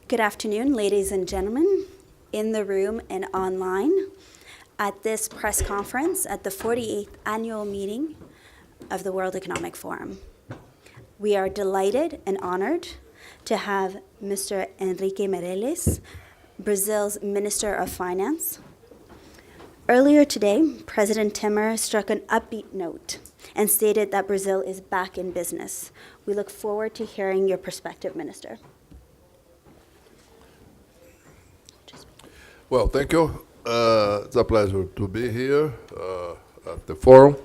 Good afternoon, ladies and gentlemen, in the room and online, at this press conference at the 48th annual meeting of the World Economic Forum. We are delighted and honored to have Mr. Henrique Meirelles, Brazil's Minister of Finance. Earlier today, President Temer struck an upbeat note and stated that Brazil is back in business. We look forward to hearing your perspective, Minister. Well, thank you. It's a pleasure to be here at the forum.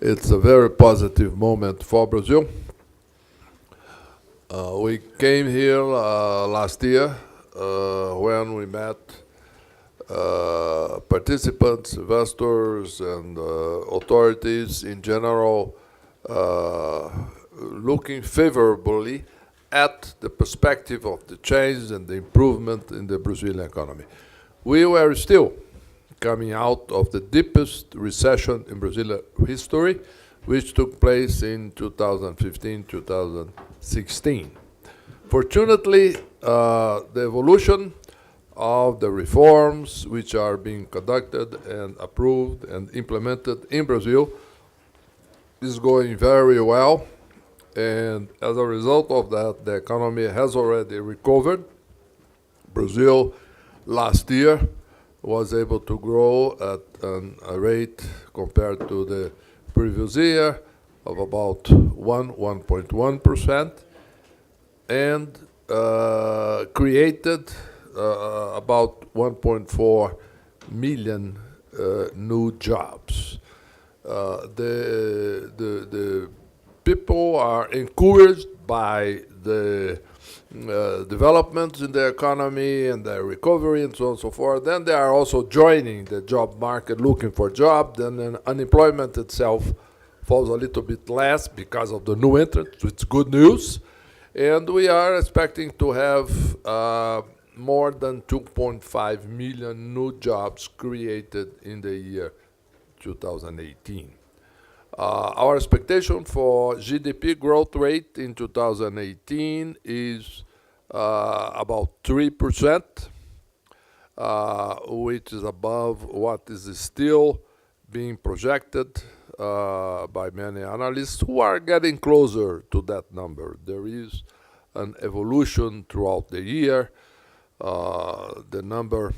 It's a very positive moment for Brazil. We came here last year when we met participants, investors, and authorities in general looking favorably at the perspective of the change and the improvement in the Brazilian economy. We were still coming out of the deepest recession in Brazilian history, which took place in 2015, 2016. Fortunately, the evolution of the reforms which are being conducted and approved and implemented in Brazil is going very well. And as a result of that, the economy has already recovered. Brazil last year was able to grow at a rate compared to the previous year of about 1.1%, and created about 1.4 million new jobs. The people are encouraged by the developments in the economy and the recovery and so on and so forth. Then they are also joining the job market looking for jobs. Then unemployment itself falls a little bit less because of the new entrants, which is good news. And we are expecting to have more than 2.5 million new jobs created in the year 2018. Our expectation for GDP growth rate in 2018 is about 3%, which is above what is still being projected by many analysts who are getting closer to that number. There is an evolution throughout the year. The number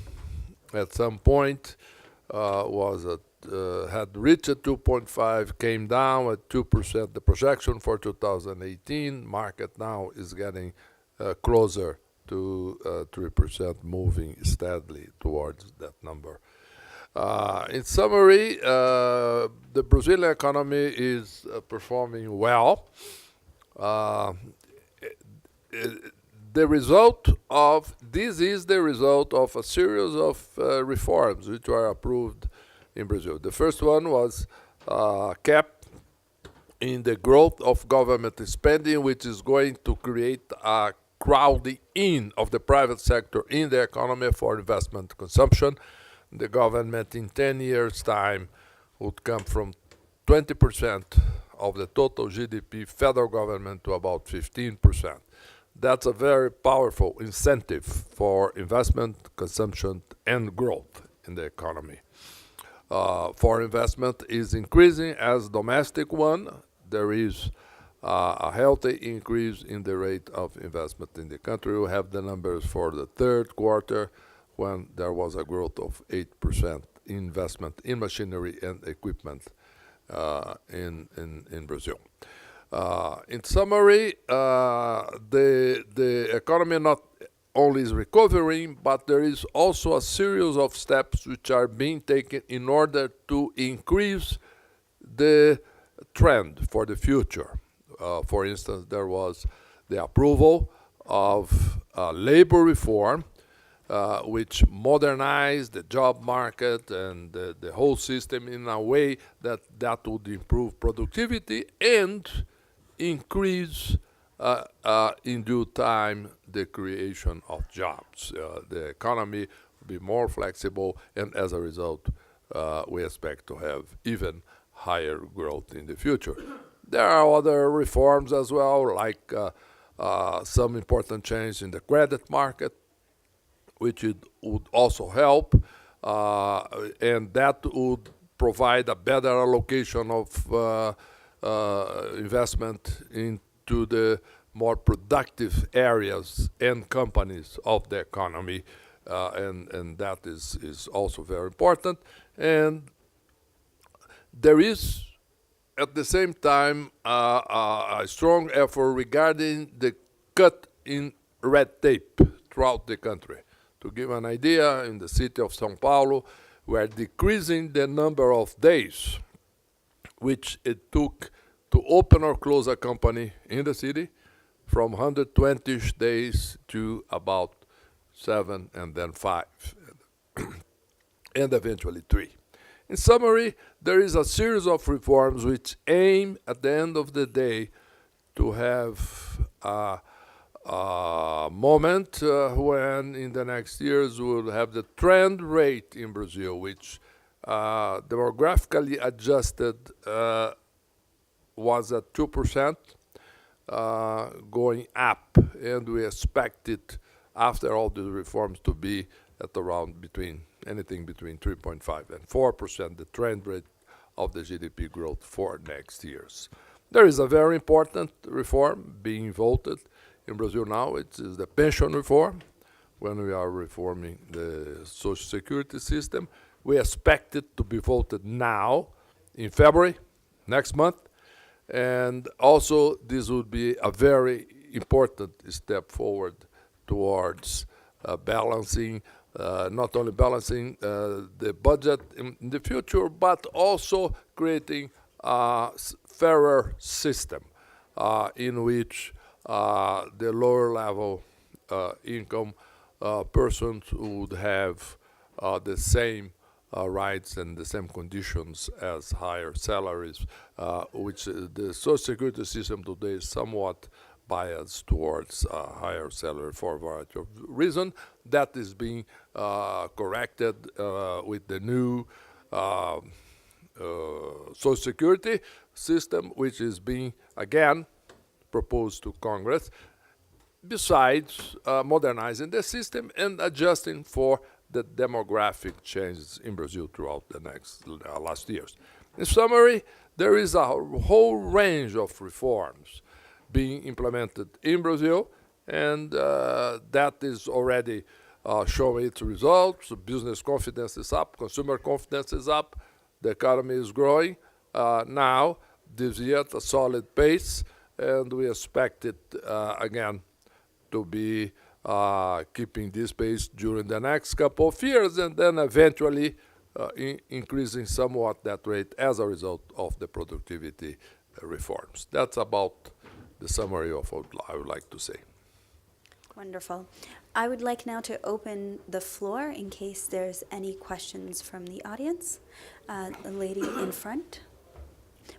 at some point had reached 2.5, came down at 2%. The projection for 2018 market now is getting closer to 3%, moving steadily towards that number. In summary, the Brazilian economy is performing well. This is the result of a series of reforms which were approved in Brazil. The first one was cap in the growth of government spending, which is going to create a crowding in of the private sector in the economy for investment consumption. The government in 10 years' time would come from 20% of the total GDP, federal government, to about 15%. That's a very powerful incentive for investment, consumption, and growth in the economy. Foreign investment is increasing as domestic one. There is a healthy increase in the rate of investment in the country. We have the numbers for the third quarter when there was a growth of 8% investment in machinery and equipment in Brazil. In summary, the economy not only is recovering, but there is also a series of steps which are being taken in order to increase the trend for the future. For instance, there was the approval of labor reform, which modernized the job market and the whole system in a way that would improve productivity and increase in due time the creation of jobs. The economy will be more flexible, and as a result, we expect to have even higher growth in the future. There are other reforms as well, like some important change in the credit market, which it would also help, and that would provide a better allocation of investment into the more productive areas and companies of the economy, and that is also very important. And there is, at the same time, a strong effort regarding the cut in red tape throughout the country. To give an idea, in the city of São Paulo, we are decreasing the number of days which it took to open or close a company in the city from 120 days to about 7 and then 5, and eventually 3. In summary, there is a series of reforms which aim, at the end of the day, to have a moment when, in the next years, we'll have the trend rate in Brazil, which demographically adjusted was at 2%, going up, and we expect it, after all the reforms, to be at around anything between 3.5 and 4%, the trend rate of the GDP growth for next years. There is a very important reform being voted in Brazil now. It is the pension reform, when we are reforming the Social Security system. We expect it to be voted now, in February, next month. And also, this would be a very important step forward towards balancing, not only balancing the budget in the future, but also creating a fairer system in which the lower level income persons would have the same rights and the same conditions as higher salaries, which the Social Security system today is somewhat biased towards higher salary for a variety of reasons. That is being corrected with the new Social Security system, which is being, again, proposed to Congress, besides modernizing the system and adjusting for the demographic changes in Brazil throughout the last years. In summary, there is a whole range of reforms being implemented in Brazil, and that is already showing its results. Business confidence is up, consumer confidence is up, the economy is growing now, this year at a solid pace, and we expect it again to be keeping this pace during the next couple of years, and then eventually increasing somewhat that rate as a result of the productivity reforms. That's about the summary of what I would like to say. Wonderful. I would like now to open the floor in case there's any questions from the audience. The lady in front.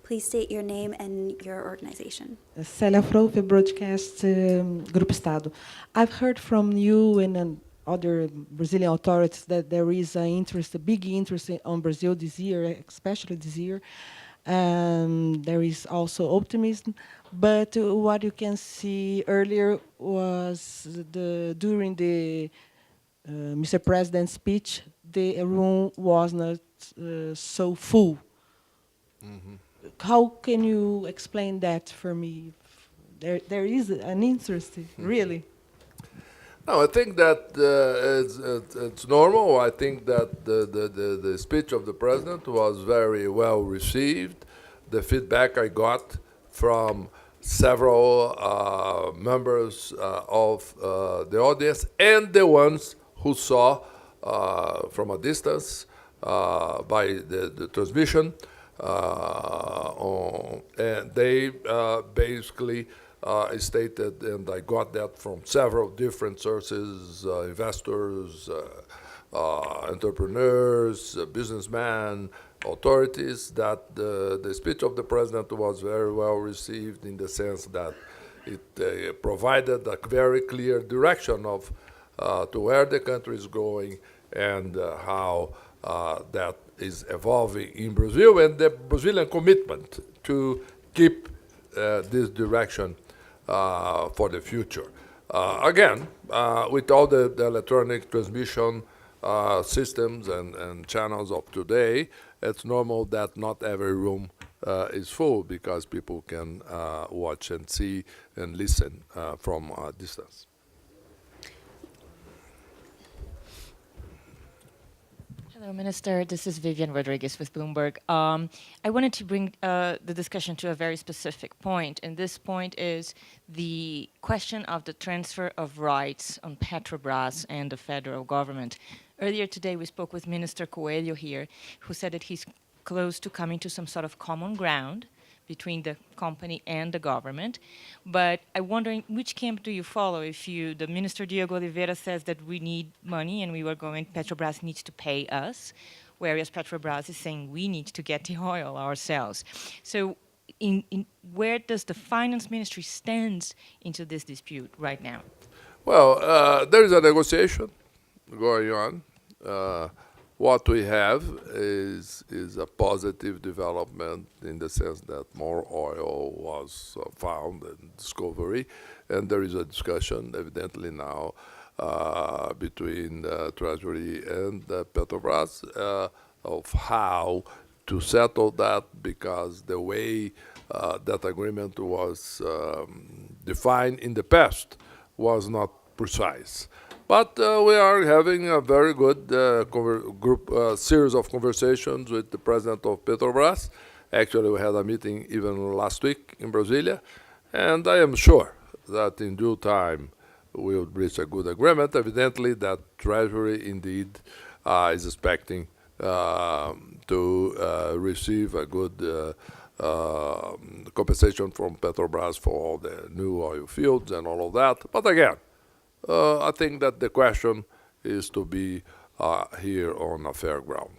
Please state your name and your organization. Célia Frofe, Broadcast Grupo Estado. I've heard from you and other Brazilian authorities that there is a big interest on Brazil this year, especially this year. There is also optimism, but what you can see earlier was during the Mr. President's speech, the room was not so full. Mm-hmm. How can you explain that for me? There is an interest, really. No, I think that it's normal. I think that the speech of the president was very well received. The feedback I got from several members of the audience and the ones who saw from a distance by the transmission, and they basically stated, and I got that from several different sources, investors, entrepreneurs, businessmen, authorities, that the speech of the president was very well received in the sense that it provided a very clear direction of to where the country is going and how that is evolving in Brazil, and the Brazilian commitment to keep this direction for the future. Again, with all the electronic transmission systems and channels of today, it's normal that not every room is full because people can watch and see and listen from a distance. Hello, Minister. This is Vivian Rodriguez with Bloomberg. I wanted to bring the discussion to a very specific point, and this point is the question of the transfer of rights on Petrobras and the federal government. Earlier today, we spoke with Minister Coelho here, who said that he's close to coming to some sort of common ground between the company and the government. But I'm wondering, which camp do you follow? If the Minister Diego Oliveira says that we need money and Petrobras needs to pay us, whereas Petrobras is saying we need to get the oil ourselves. So where does the finance ministry stand into this dispute right now? Well, there is a negotiation going on. What we have is a positive development in the sense that more oil was found and discovery, and there is a discussion evidently now between Treasury and Petrobras of how to settle that, because the way that agreement was defined in the past was not precise. But we are having a very good series of conversations with the president of Petrobras. Actually, we had a meeting even last week in Brasilia, and I am sure that in due time we will reach a good agreement. Evidently, that Treasury indeed is expecting to receive a good compensation from Petrobras for all the new oil fields and all of that. But again, I think that the question is to be here on a fair ground.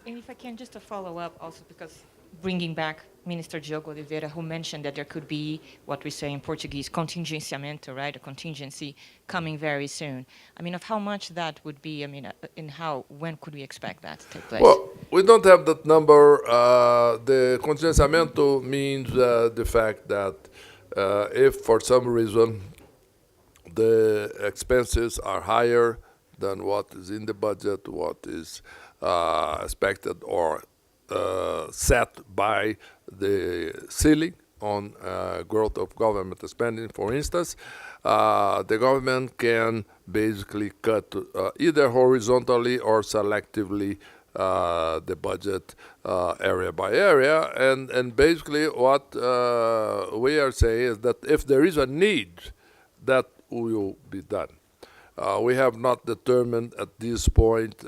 And if I can just follow up also, because bringing back Minister Diogo Oliveira, who mentioned that there could be what we say in Portuguese, contingenciamento, right, a contingency coming very soon. I mean, of how much that would be, I mean, when could we expect that to take place? Well, we don't have that number. The contingenciamento means the fact that if for some reason the expenses are higher than what is in the budget, what is expected or set by the ceiling on growth of government spending, for instance, the government can basically cut either horizontally or selectively the budget area by area. And basically what we are saying is that if there is a need, that will be done. We have not determined at this point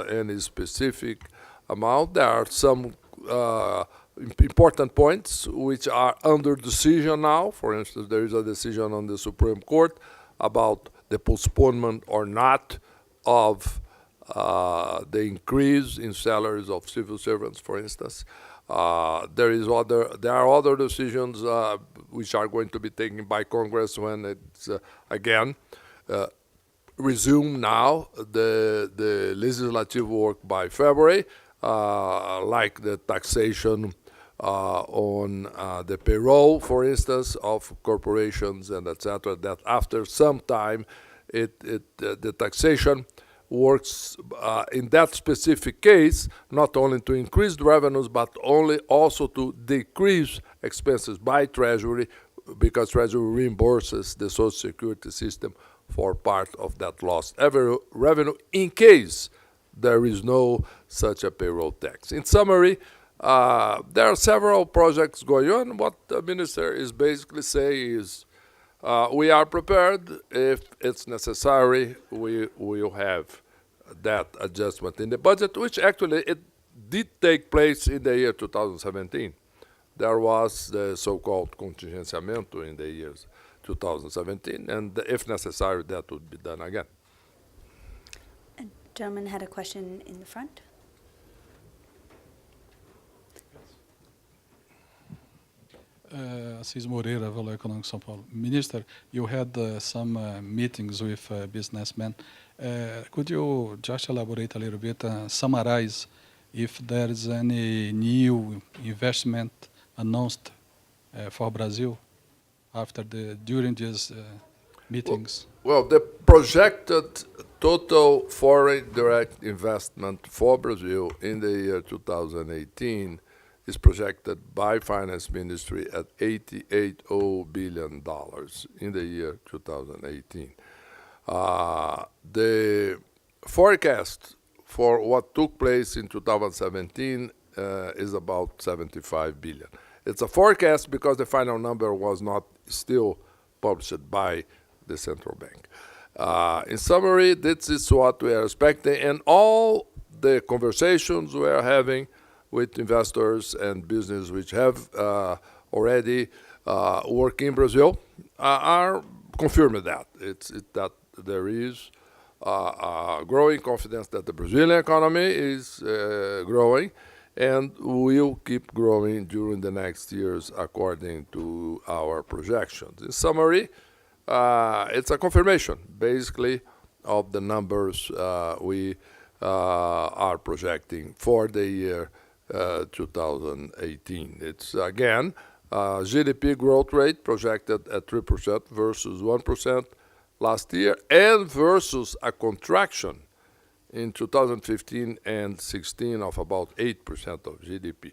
any specific amount. There are some important points which are under decision now. For instance, there is a decision on the Supreme Court about the postponement or not of the increase in salaries of civil servants, for instance. There are other decisions which are going to be taken by Congress when it's again resume now the legislative work by February, like the taxation on the payroll, for instance, of corporations and etc. That after some time, the taxation works in that specific case not only to increase the revenues but also to decrease expenses by Treasury, because Treasury reimburses the Social Security system for part of that lost revenue in case there is no such a payroll tax. In summary, there are several projects going on. What the minister is basically saying is we are prepared. If it's necessary, we will have that adjustment in the budget, which actually it did take place in the year 2017. There was the so-called contingenciamento in the years 2017, and if necessary, that would be done again. A gentleman had a question in the front. Assis Moreira, Valor Econômico São Paulo. Minister, you had some meetings with businessmen. Could you just elaborate a little bit, summarize if there is any new investment announced for Brazil during these meetings? Well, the projected total foreign direct investment for Brazil in the year 2018 is projected by Finance Ministry at $88 billion in the year 2018. The forecast for what took place in 2017 is about 75 billion. It's a forecast because the final number was not still published by the central bank. In summary, this is what we are expecting, and all the conversations we are having with investors and business which have already worked in Brazil are confirming that. That there is growing confidence that the Brazilian economy is growing and will keep growing during the next years according to our projections. In summary, it's a confirmation, basically, of the numbers we are projecting for the year 2018. It's, again, GDP growth rate projected at 3% versus 1% last year, and versus a contraction in 2015 and 16 of about 8% of GDP.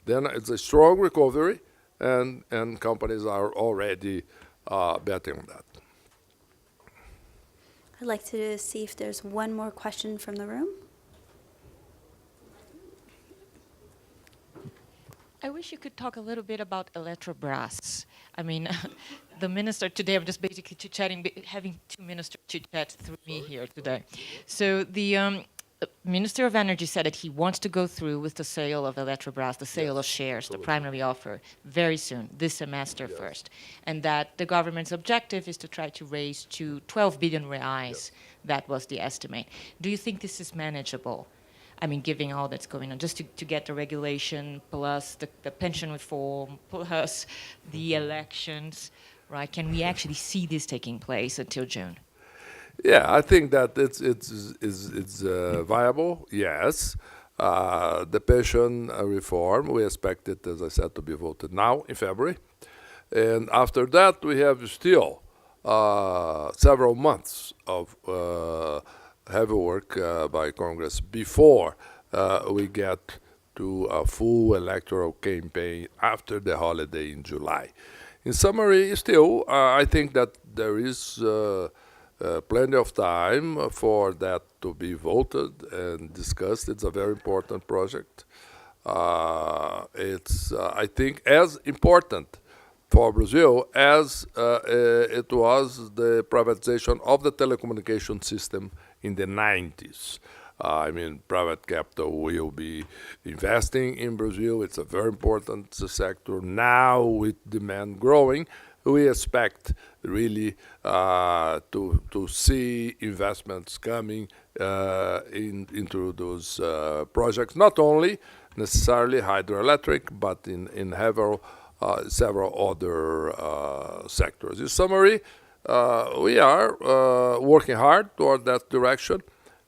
Then it's a strong recovery, and companies are already betting on that. I'd like to see if there's one more question from the room. I wish you could talk a little bit about Electrabras. I mean, the minister today, I'm just basically chit-chatting, having two ministers chit-chat through me here today. So the Minister of Energy said that he wants to go through with the sale of Electrabras, the sale of shares, the primary offer, very soon, this semester first. And that the government's objective is to try to raise to 12 billion reais. That was the estimate. Do you think this is manageable? I mean, given all that's going on, just to get the regulation, plus the pension reform, plus the elections, right? Can we actually see this taking place until June? Yeah, I think that it's viable, yes. The pension reform, we expect it, as I said, to be voted now in February. And after that, we have still several months of heavy work by Congress before we get to a full electoral campaign after the holiday in July. In summary, still, I think that there is plenty of time for that to be voted and discussed. It's a very important project. It's, I think, as important for Brazil as it was the privatization of the telecommunication system in the 90s. I mean, private capital will be investing in Brazil. It's a very important sector. Now, with demand growing, we expect really to see investments coming into those projects, not only necessarily hydroelectric, but in several other sectors. In summary, we are working hard toward that direction,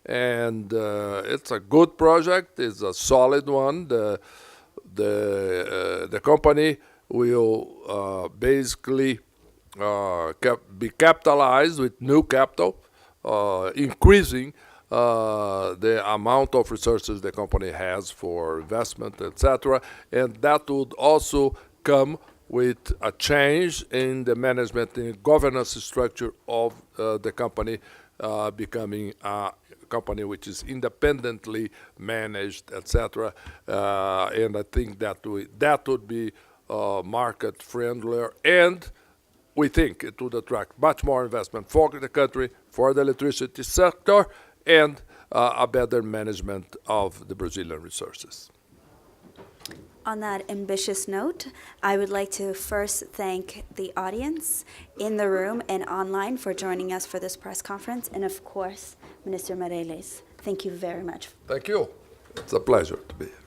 and it's a good project. It's a solid one. The company will basically be capitalized with new capital, increasing the amount of resources the company has for investment, etc. And that would also come with a change in the management and governance structure of the company, becoming a company which is independently managed, etc. And I think that would be market friendlier, and we think it would attract much more investment for the country, for the electricity sector, and a better management of the Brazilian resources. On that ambitious note, I would like to first thank the audience in the room and online for joining us for this press conference, and of course, Minister Meirelles. Thank you very much. Thank you. It's a pleasure to be here.